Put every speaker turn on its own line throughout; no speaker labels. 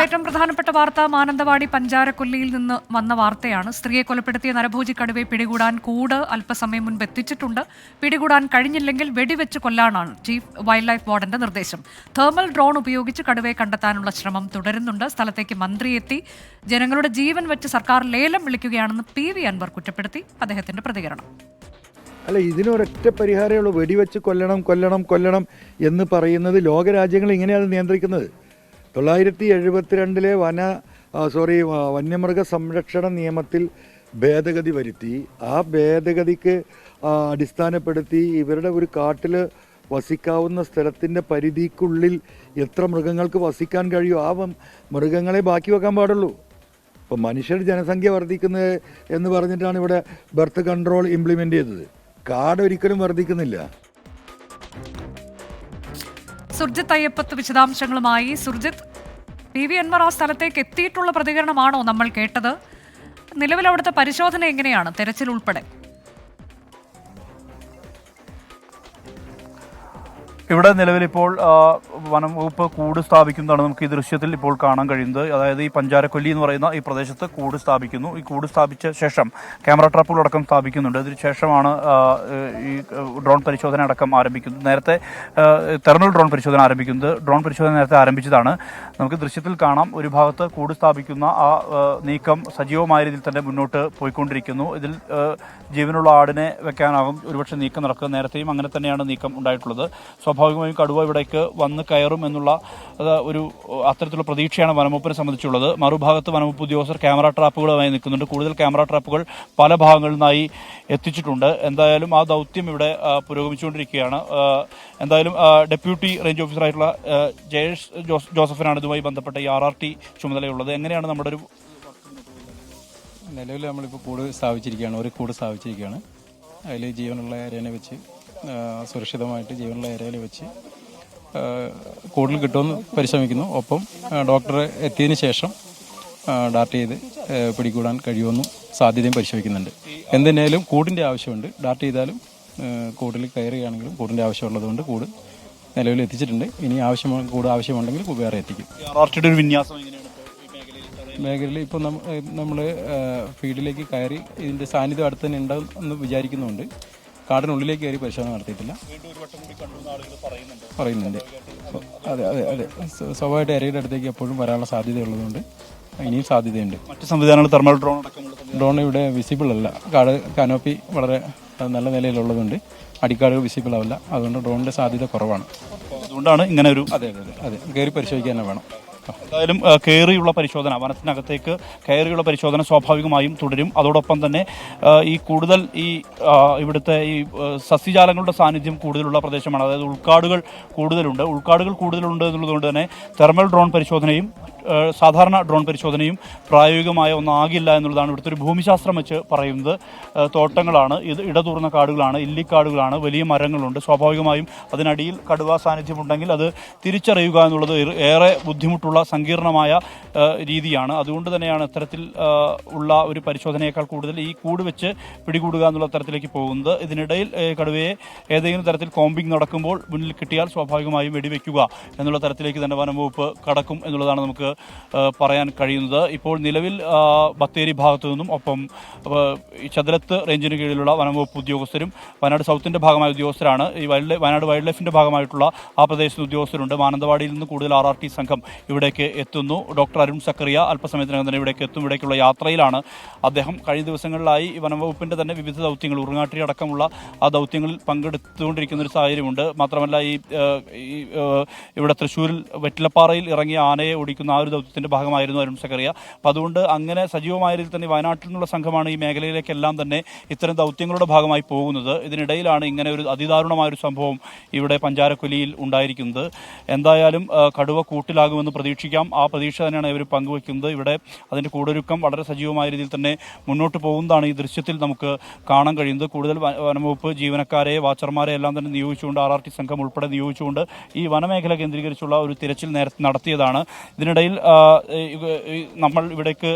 ഏറ്റവും പ്രധാനപ്പെട്ട വാർത്ത മാനന്തവാടി പഞ്ചാരക്കൊല്ലിയിൽ നിന്ന് വന്ന വാർത്തയാണ്. സ്ത്രീയെ കൊലപ്പെടുത്തിയ നരഭോജി കടുവയെ പിടികൂടാൻ കൂട് അല്പസമയം മുൻപ് എത്തിച്ചിട്ടുണ്ട്. പിടികൂടാൻ കഴിഞ്ഞില്ലെങ്കിൽ വെടിവെച്ച് കൊല്ലാനാണ് ചീഫ് വൈൽഡ് ലൈഫ് വാർഡന്റെ നിർദ്ദേശം. തെർമൽ ഡ്രോൺ ഉപയോഗിച്ച് കടുവയെ കണ്ടെത്താനുള്ള ശ്രമം തുടരുന്നുണ്ട്. സ്ഥലത്തേക്ക് മന്ത്രി എത്തി. ജനങ്ങളുടെ ജീവൻ വെച്ച് സർക്കാർ ലേലം വിളിക്കുകയാണെന്ന് PV അൻവർ കുറ്റപ്പെടുത്തി. അദ്ദേഹത്തിന്റെ പ്രതികരണം:
അല്ല, ഇതിനൊരൊറ്റ പരിഹാരമേ ഉള്ളൂ. വെടിവെച്ച് കൊല്ലണം കൊല്ലണം കൊല്ലണം എന്ന് പറയുന്നത് ലോകരാജ്യങ്ങൾ ഇങ്ങനെയാണ് നിയന്ത്രിക്കുന്നത്. 1972 വന്യമൃഗ സംരക്ഷണ നിയമത്തിൽ ഭേദഗതി വരുത്തി. ആ ഭേദഗതിക്ക് അടിസ്ഥാനപ്പെടുത്തി ഇവരുടെ ഒരു കാട്ടിൽ വസിക്കാവുന്ന സ്ഥലത്തിൻ്റെ പരിധിക്കുള്ളിൽ എത്ര മൃഗങ്ങൾക്ക് വസിക്കാൻ കഴിയും ആ മൃഗങ്ങളെ ബാക്കി വെക്കാൻ പാടുള്ളൂ. ഇപ്പം മനുഷ്യരുടെ ജനസംഖ്യ വർദ്ധിക്കുന്നത് എന്ന് പറഞ്ഞിട്ടാണ് ഇവിടെ ബർത്ത് കൺട്രോൾ ഇംപ്ലിമെൻ്റ് ചെയ്തത്. കാട് ഒരിക്കലും വർദ്ധിക്കുന്നില്ല.
സുർജിത്ത് അയ്യപ്പത്ത് വിശദാംശങ്ങളുമായി. സുർജിത്ത്, PV അൻവർ ആ സ്ഥലത്തേക്ക് എത്തിയിട്ടുള്ള പ്രതികരണമാണോ നമ്മൾ കേട്ടത്? നിലവിൽ അവിടുത്തെ പരിശോധന എങ്ങനെയാണ്, തെരച്ചിൽ ഉൾപ്പെടെ?
ഇവിടെ നിലവിലിപ്പോൾ വനം വകുപ്പ് കൂട് സ്ഥാപിക്കുന്നതാണ് നമുക്ക് ഈ ദൃശ്യത്തിൽ ഇപ്പോൾ കാണാൻ കഴിയുന്നത്. അതായത് ഈ പഞ്ചാരക്കൊല്ലി എന്ന് പറയുന്ന ഈ പ്രദേശത്ത് കൂട് സ്ഥാപിക്കുന്നു. ഈ കൂട് സ്ഥാപിച്ച ശേഷം ക്യാമറ ട്രാപ്പുകളടക്കം സ്ഥാപിക്കുന്നുണ്ട്. അതിനുശേഷമാണ് ഈ ഡ്രോൺ പരിശോധന അടക്കം ആരംഭിക്കുന്നത്. നേരത്തെ തെർമൽ ഡ്രോൺ പരിശോധന ആരംഭിക്കുന്നത്. ഡ്രോൺ പരിശോധന നേരത്തെ ആരംഭിച്ചതാണ്. നമുക്ക് ദൃശ്യത്തിൽ കാണാം, ഒരു ഭാഗത്ത് കൂട് സ്ഥാപിക്കുന്ന ആ നീക്കം സജീവമായ രീതിയിൽ തന്നെ മുന്നോട്ട് പോയിക്കൊണ്ടിരിക്കുന്നു. ഇതിൽ ജീവനുള്ള ആടിനെ വെക്കാനാകും ഒരുപക്ഷെ നീക്കം നടക്കുക. നേരത്തെയും അങ്ങനെ തന്നെയാണ് നീക്കം ഉണ്ടായിട്ടുള്ളത്. സ്വാഭാവികമായും കടുവ ഇവിടേക്ക് വന്ന് കയറും എന്നുള്ള ഒരു അത്തരത്തിലുള്ള പ്രതീക്ഷയാണ് വനംവകുപ്പിനെ സംബന്ധിച്ചുള്ളത്. മറുഭാഗത്ത് വനംവകുപ്പ് ഉദ്യോഗസ്ഥർ ക്യാമറ ട്രാപ്പുകളുമായി നിൽക്കുന്നുണ്ട്. കൂടുതൽ ക്യാമറ ട്രാപ്പുകൾ പല ഭാഗങ്ങളിൽ നിന്നായി എത്തിച്ചിട്ടുണ്ട്. എന്തായാലും ആ ദൗത്യം ഇവിടെ പുരോഗമിച്ചുകൊണ്ടിരിക്കുകയാണ്. എന്തായാലും ഡെപ്യൂട്ടി റേഞ്ച് ഓഫീസറായിട്ടുള്ള ജയേഷ് ജോസഫിനാണ് ഇതുമായി ബന്ധപ്പെട്ട ഈ RRT ചുമതലയുള്ളത്. എങ്ങനെയാണ് നമ്മുടെ ഒരു
നിലവിൽ നമ്മളിപ്പോൾ കൂട് സ്ഥാപിച്ചിരിക്കുകയാണ്. ഒരു കൂട് സ്ഥാപിച്ചിരിക്കുകയാണ്. അതിൽ ജീവനുള്ള ഏരിയനെ വെച്ച് സുരക്ഷിതമായിട്ട് ജീവനുള്ള ഏരിയയിൽ വെച്ച് കൂടുതൽ കിട്ടുമെന്ന് പരിശ്രമിക്കുന്നു. ഒപ്പം ഡോക്ടർ എത്തിയതിന് ശേഷം ഡാർട്ട് ചെയ്ത് പിടികൂടാൻ കഴിയുമെന്നും സാധ്യതയും പരിശോധിക്കുന്നുണ്ട്. എന്തിനേലും കൂടിൻ്റെ ആവശ്യമുണ്ട്. ഡാർട്ട് ചെയ്താലും കൂടിൽ കയറുകയാണെങ്കിലും കൂടിൻ്റെ ആവശ്യമുള്ളതുകൊണ്ട് കൂട് നിലവിൽ എത്തിച്ചിട്ടുണ്ട്. ഇനി കൂട് ആവശ്യമുണ്ടെങ്കിൽ വേറെ എത്തിക്കും. മേഖലയിൽ ഇപ്പോൾ നമ്മൾ ഫീൽഡിലേക്ക് കയറി ഇതിൻ്റെ സാന്നിധ്യം അടുത്ത് തന്നെ ഉണ്ടാകും എന്ന് വിചാരിക്കുന്നുണ്ട്. കാടിനുള്ളിലേക്ക് കയറി പരിശോധന നടത്തിയിട്ടില്ല പറയുന്നുണ്ട്. അതെ അതെ അതെ സ്വാഭാവികമായിട്ട് ഇരയുടെ അടുത്തേക്ക് എപ്പോഴും വരാനുള്ള സാധ്യതയുള്ളതുകൊണ്ട് ഇനിയും സാധ്യതയുണ്ട്.
മറ്റ് സംവിധാനങ്ങൾ തെർമൽ
ഡ്രോൺ ഇവിടെ വിസിബിൾ അല്ല. കാട് കാനോപ്പി വളരെ നല്ല നിലയിലുള്ളതുകൊണ്ട് അടിക്കാടുകൾ വിസിബിൾ ആവില്ല. അതുകൊണ്ട് ഡ്രോണിൻ്റെ സാധ്യത കുറവാണ്.
അതുകൊണ്ടാണ് ഇങ്ങനെ ഒരു
അതെ അതെ അതെ കയറി പരിശോധിക്കാൻ തന്നെ വേണം.
എന്തായാലും കയറിയുള്ള പരിശോധന, വനത്തിനകത്തേക്ക് കയറിയുള്ള പരിശോധന സ്വാഭാവികമായും തുടരും. അതോടൊപ്പം തന്നെ ഈ കൂടുതൽ ഇവിടുത്തെ ഈ സസ്യജാലങ്ങളുടെ സാന്നിധ്യം കൂടുതലുള്ള പ്രദേശമാണ്. അതായത് ഉൾക്കാടുകൾ കൂടുതലുണ്ട് എന്നുള്ളതുകൊണ്ട് തന്നെ തെർമൽ ഡ്രോൺ പരിശോധനയും സാധാരണ ഡ്രോൺ പരിശോധനയും പ്രായോഗികമായ ഒന്നാകില്ല എന്നുള്ളതാണ് ഇവിടുത്തെ ഒരു ഭൂമിശാസ്ത്രം വെച്ച് പറയുന്നത്. തോട്ടങ്ങളാണ്, ഇത് ഇടതൂർന്ന കാടുകളാണ്, ഇല്ലിക്കാടുകളാണ്, വലിയ മരങ്ങളുണ്ട്. സ്വാഭാവികമായും അതിനടിയിൽ കടുവ സാന്നിധ്യമുണ്ടെങ്കിൽ അത് തിരിച്ചറിയുക എന്നുള്ളത് ഏറെ ബുദ്ധിമുട്ടുള്ള സങ്കീർണമായ രീതിയാണ്. അതുകൊണ്ട് തന്നെയാണ് ഇത്തരത്തിൽ ഉള്ള ഒരു പരിശോധനയേക്കാൾ കൂടുതൽ ഈ കൂട് വെച്ച് പിടികൂടുക എന്നുള്ള തരത്തിലേക്ക് പോകുന്നത്. ഇതിനിടയിൽ കടുവയെ ഏതെങ്കിലും തരത്തിൽ കോമ്പിംഗ് നടക്കുമ്പോൾ മുന്നിൽ കിട്ടിയാൽ സ്വാഭാവികമായും വെടിവെക്കുക എന്നുള്ള തരത്തിലേക്ക് തന്നെ വനംവകുപ്പ് കടക്കും എന്നുള്ളതാണ് നമുക്ക് പറയാൻ കഴിയുന്നത്. ഇപ്പോൾ നിലവിൽ ബത്തേരി ഭാഗത്തു നിന്നും ഒപ്പം ചതുരത്ത് റേഞ്ചിന് കീഴിലുള്ള വനംവകുപ്പ് ഉദ്യോഗസ്ഥരും വയനാട് സൗത്തിന്റെ ഭാഗമായ ഉദ്യോഗസ്ഥരാണ്. ഈ വയനാട് വൈൽഡ് ലൈഫിന്റെ ഭാഗമായിട്ടുള്ള ആ പ്രദേശത്ത് ഉദ്യോഗസ്ഥരുണ്ട്. മാനന്തവാടിയിൽ നിന്ന് കൂടുതൽ RRT സംഘം ഇവിടേക്ക് എത്തുന്നു. ഡോക്ടർ അരുൺ സക്കറിയ അല്പസമയത്തിനകം തന്നെ ഇവിടേക്ക് എത്തും. ഇവിടേക്കുള്ള യാത്രയിലാണ് അദ്ദേഹം. കഴിഞ്ഞ ദിവസങ്ങളിലായി വനംവകുപ്പിന്റെ തന്നെ വിവിധ ദൗത്യങ്ങൾ, ഉറുങ്ങാട്ടി അടക്കമുള്ള ആ ദൗത്യങ്ങളിൽ പങ്കെടുത്തുകൊണ്ടിരിക്കുന്ന ഒരു സാഹചര്യമുണ്ട്. മാത്രമല്ല ഇവിടെ തൃശ്ശൂരിൽ വെറ്റിലപ്പാറയിൽ ഇറങ്ങിയ ആനയെ ഓടിക്കുന്ന ആ ഒരു ദൗത്യത്തിന്റെ ഭാഗമായിരുന്നു അരുൺ സക്കറിയ. അപ്പോൾ അതുകൊണ്ട് അങ്ങനെ സജീവമായ രീതിയിൽ തന്നെ വയനാട്ടിൽ നിന്നുള്ള സംഘമാണ് ഈ മേഖലയിലേക്കെല്ലാം തന്നെ ഇത്തരം ദൗത്യങ്ങളുടെ ഭാഗമായി പോകുന്നത്. ഇതിനിടയിലാണ് ഇങ്ങനെ ഒരു അതിദാരുണമായൊരു സംഭവം ഇവിടെ പഞ്ചാരക്കൊല്ലിയിൽ ഉണ്ടായിരിക്കുന്നത്. എന്തായാലും കടുവ കൂട്ടിലാകുമെന്ന് പ്രതീക്ഷിക്കാം. ആ പ്രതീക്ഷ തന്നെയാണ് ഇവർ പങ്കുവയ്ക്കുന്നത്. ഇവിടെ അതിൻ്റെ കൂടൊരുക്കം വളരെ സജീവമായ രീതിയിൽ തന്നെ മുന്നോട്ട് പോകുന്നതാണ് ഈ ദൃശ്യത്തിൽ നമുക്ക് കാണാൻ കഴിയുന്നത്. കൂടുതൽ വനംവകുപ്പ് ജീവനക്കാരെ, വാച്ചർമാരെ എല്ലാം തന്നെ നിയോഗിച്ചുകൊണ്ട് RRT സംഘം ഉൾപ്പെടെ നിയോഗിച്ചുകൊണ്ട് ഈ വനമേഖല കേന്ദ്രീകരിച്ചുള്ള ഒരു തിരച്ചിൽ നേരത്തെ നടത്തിയതാണ്. ഇതിനിടയിൽ മേഖലയിൽ നമ്മൾ ഇവിടേക്ക്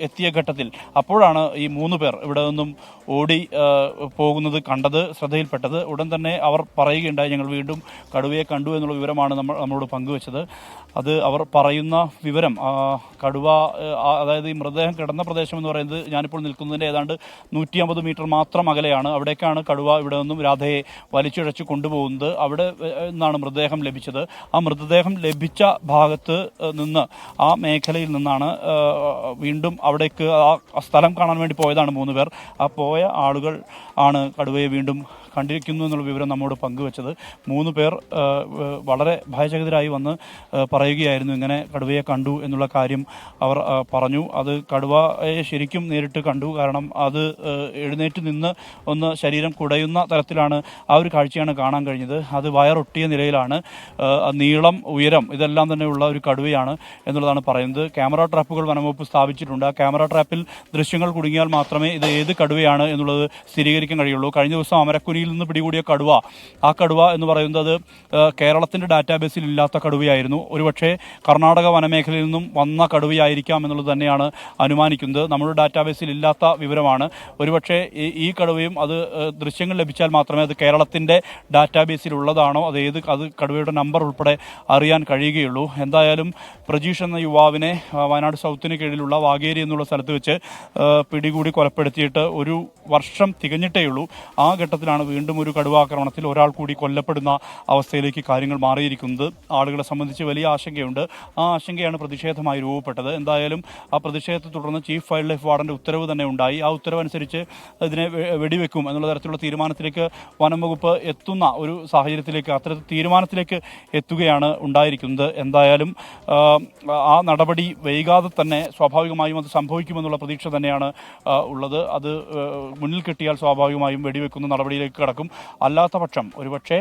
എത്തിയ ഘട്ടത്തിൽ അപ്പോഴാണ് ഈ 3 പേർ ഇവിടെ നിന്നും ഓടി പോകുന്നത് കണ്ടത്, ശ്രദ്ധയിൽപ്പെട്ടത്. ഉടൻ തന്നെ അവർ പറയുകയുണ്ടായി, ഞങ്ങൾ വീണ്ടും കടുവയെ കണ്ടു എന്നുള്ള വിവരമാണ് നമ്മളോട് പങ്കുവച്ചത്. അത് അവർ പറയുന്ന വിവരം, കടുവ അതായത് ഈ മൃതദേഹം കിടന്ന പ്രദേശം എന്ന് പറയുന്നത് ഞാനിപ്പോൾ നിൽക്കുന്നതിൻ്റെ ഏതാണ്ട് 150 മീറ്റർ മാത്രം അകലെയാണ്. അവിടേക്കാണ് കടുവ ഇവിടെ നിന്നും രാധയെ വലിച്ചിഴച്ച് കൊണ്ടുപോകുന്നത്. അവിടെ നിന്നാണ് മൃതദേഹം ലഭിച്ചത്. ആ മൃതദേഹം ലഭിച്ച ഭാഗത്ത് നിന്ന്, ആ മേഖലയിൽ നിന്നാണ് വീണ്ടും അവിടേക്ക് ആ സ്ഥലം കാണാൻ വേണ്ടി പോയതാണ് 3 പേർ. ആ പോയ ആളുകൾ ആണ് കടുവയെ വീണ്ടും കണ്ടിരിക്കുന്നു എന്നുള്ള വിവരം നമ്മോട് പങ്കുവച്ചത്. 3 പേർ വളരെ ഭയചകിതരായി വന്ന് പറയുകയായിരുന്നു ഇങ്ങനെ കടുവയെ കണ്ടു എന്നുള്ള കാര്യം അവർ പറഞ്ഞു. അത് കടുവയെ ശരിക്കും നേരിട്ട് കണ്ടു. കാരണം അത് എഴുന്നേറ്റ് നിന്ന് ഒന്ന് ശരീരം കുടയുന്ന തരത്തിലാണ് ആ ഒരു കാഴ്ചയാണ് കാണാൻ കഴിഞ്ഞത്. അത് വയറൊട്ടിയ നിലയിലാണ്, നീളം, ഉയരം ഇതെല്ലാം തന്നെയുള്ള ഒരു കടുവയാണ് എന്നുള്ളതാണ് പറയുന്നത്. ക്യാമറ ട്രാപ്പുകൾ വനംവകുപ്പ് സ്ഥാപിച്ചിട്ടുണ്ട്. ആ ക്യാമറ ട്രാപ്പിൽ ദൃശ്യങ്ങൾ കുടുങ്ങിയാൽ മാത്രമേ ഇത് ഏത് കടുവയാണ് എന്നുള്ളത് സ്ഥിരീകരിക്കാൻ കഴിയുള്ളൂ. കഴിഞ്ഞ ദിവസം അമരക്കുനിയിൽ നിന്ന് പിടികൂടിയ കടുവ, ആ കടുവ എന്ന് പറയുന്നത് കേരളത്തിന്റെ ഡാറ്റാബേസിൽ ഇല്ലാത്ത കടുവയായിരുന്നു. ഒരുപക്ഷെ കർണാടക വനമേഖലയിൽ നിന്നും വന്ന കടുവയായിരിക്കാം എന്നുള്ളത് തന്നെയാണ് അനുമാനിക്കുന്നത്. നമ്മുടെ ഡാറ്റാബേസിൽ ഇല്ലാത്ത വിവരമാണ്. ഒരുപക്ഷെ ഈ കടുവയും അത് ദൃശ്യങ്ങൾ ലഭിച്ചാൽ മാത്രമേ അത് കേരളത്തിന്റെ ഡാറ്റാബേസിൽ ഉള്ളതാണോ, അത് കടുവയുടെ നമ്പർ ഉൾപ്പെടെ അറിയാൻ കഴിയുകയുള്ളൂ. എന്തായാലും പ്രജീഷ് എന്ന യുവാവിനെ വയനാട് സൗത്തിന് കീഴിലുള്ള വാഗേരി എന്നുള്ള സ്ഥലത്ത് വെച്ച് പിടികൂടി കൊലപ്പെടുത്തിയിട്ട് 1 വർഷം തികഞ്ഞിട്ടേയുള്ളൂ. ആ ഘട്ടത്തിലാണ് വീണ്ടും ഒരു കടുവാക്രമണത്തിൽ ഒരാൾ കൂടി കൊല്ലപ്പെടുന്ന അവസ്ഥയിലേക്ക് കാര്യങ്ങൾ മാറിയിരിക്കുന്നത്. ആളുകളെ സംബന്ധിച്ച് വലിയ ആശങ്കയുണ്ട്. ആ ആശങ്കയാണ് പ്രതിഷേധമായി രൂപപ്പെട്ടത്. എന്തായാലും ആ പ്രതിഷേധത്തെ തുടർന്ന് ചീഫ് വൈൽഡ് ലൈഫ് വാർഡന്റെ ഉത്തരവ് തന്നെ ഉണ്ടായി. ആ ഉത്തരവനുസരിച്ച് ഇതിനെ വെടിവെക്കും എന്നുള്ള തരത്തിലുള്ള തീരുമാനത്തിലേക്ക് വനം വകുപ്പ് എത്തുന്ന ഒരു സാഹചര്യത്തിലേക്ക്, അത്തരത്തിൽ തീരുമാനത്തിലേക്ക് എത്തുകയാണ് ഉണ്ടായിരിക്കുന്നത്. എന്തായാലും ആ നടപടി വൈകാതെ തന്നെ സ്വാഭാവികമായും അത് സംഭവിക്കുമെന്നുള്ള പ്രതീക്ഷ തന്നെയാണ് ഉള്ളത്. അത് മുന്നിൽ കിട്ടിയാൽ സ്വാഭാവികമായും വെടിവെക്കുന്ന നടപടിയിലേക്ക് കടക്കും. അല്ലാത്ത പക്ഷം ഒരുപക്ഷെ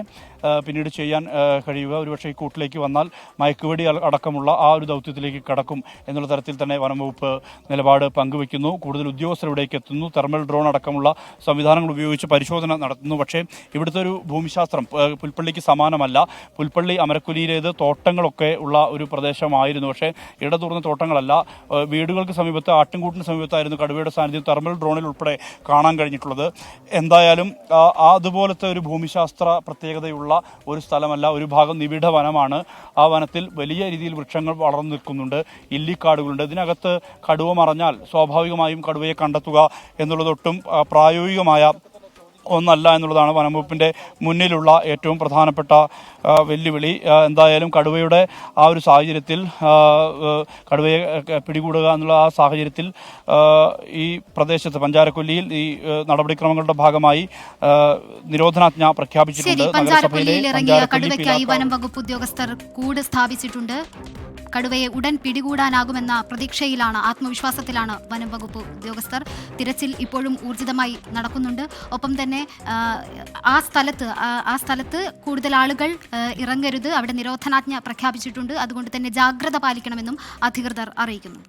പിന്നീട് ചെയ്യാൻ കഴിയുക, ഒരുപക്ഷെ ഈ കൂട്ടിലേക്ക് വന്നാൽ മയക്കുവെടി അടക്കമുള്ള ആ ഒരു ദൗത്യത്തിലേക്ക് കടക്കും എന്നുള്ള തരത്തിൽ തന്നെ വനംവകുപ്പ് നിലപാട് പങ്കുവയ്ക്കുന്നു. കൂടുതൽ ഉദ്യോഗസ്ഥർ ഇവിടേക്ക് എത്തുന്നു. തെർമൽ ഡ്രോൺ അടക്കമുള്ള സംവിധാനങ്ങൾ ഉപയോഗിച്ച് പരിശോധന നടത്തുന്നു. പക്ഷേ ഇവിടുത്തെ ഒരു ഭൂമിശാസ്ത്രം പുൽപ്പള്ളിക്ക് സമാനമല്ല. പുൽപ്പള്ളി അമരക്കുനിയിലേത് തോട്ടങ്ങളൊക്കെ ഉള്ള ഒരു പ്രദേശമായിരുന്നു. പക്ഷേ ഇടതൂർന്ന തോട്ടങ്ങളല്ല. വീടുകൾക്ക് സമീപത്ത്, ആട്ടിൻകൂട്ടിന് സമീപത്തായിരുന്നു കടുവയുടെ സാന്നിധ്യം തെർമൽ ഡ്രോണിൽ ഉൾപ്പെടെ കാണാൻ കഴിഞ്ഞിട്ടുള്ളത്. എന്തായാലും അതുപോലത്തെ ഒരു ഭൂമിശാസ്ത്ര പ്രത്യേകതയുള്ള ഒരു സ്ഥലമല്ല. ഒരു ഭാഗം നിബിഡ വനമാണ്. ആ വനത്തിൽ വലിയ രീതിയിൽ വൃക്ഷങ്ങൾ വളർന്നു നിൽക്കുന്നുണ്ട്, ഇല്ലിക്കാടുകളുണ്ട്. ഇതിനകത്ത് കടുവ മറഞ്ഞാൽ സ്വാഭാവികമായും കടുവയെ കണ്ടെത്തുക എന്നുള്ളതൊട്ടും പ്രായോഗികമായ ഒന്നല്ല എന്നുള്ളതാണ് വനംവകുപ്പിൻ്റെ മുന്നിലുള്ള ഏറ്റവും പ്രധാനപ്പെട്ട വെല്ലുവിളി. എന്തായാലും കടുവയുടെ ആ ഒരു സാഹചര്യത്തിൽ, കടുവയെ പിടികൂടുക എന്നുള്ള ആ സാഹചര്യത്തിൽ ഈ പ്രദേശത്ത് പഞ്ചാരക്കൊല്ലിയിൽ ഈ നടപടിക്രമങ്ങളുടെ ഭാഗമായി നിരോധനാജ്ഞ പ്രഖ്യാപിച്ചിട്ടുണ്ട്.
പഞ്ചാരക്കൊല്ലിയിൽ ഇറങ്ങിയ കടുവയ്ക്കായി വനം വകുപ്പ് ഉദ്യോഗസ്ഥർ കൂട് സ്ഥാപിച്ചിട്ടുണ്ട്. കടുവയെ ഉടൻ പിടികൂടാനാകുമെന്ന പ്രതീക്ഷയിലാണ്, ആത്മവിശ്വാസത്തിലാണ് വനം വകുപ്പ് ഉദ്യോഗസ്ഥർ. തിരച്ചിൽ ഇപ്പോഴും ഊർജിതമായി നടക്കുന്നുണ്ട്. ഒപ്പം തന്നെ ആ സ്ഥലത്ത് കൂടുതൽ ആളുകൾ ഇറങ്ങരുത്, അവിടെ നിരോധനാജ്ഞ പ്രഖ്യാപിച്ചിട്ടുണ്ട്. അതുകൊണ്ട് തന്നെ ജാഗ്രത പാലിക്കണമെന്നും അധികൃതർ അറിയിക്കുന്നു.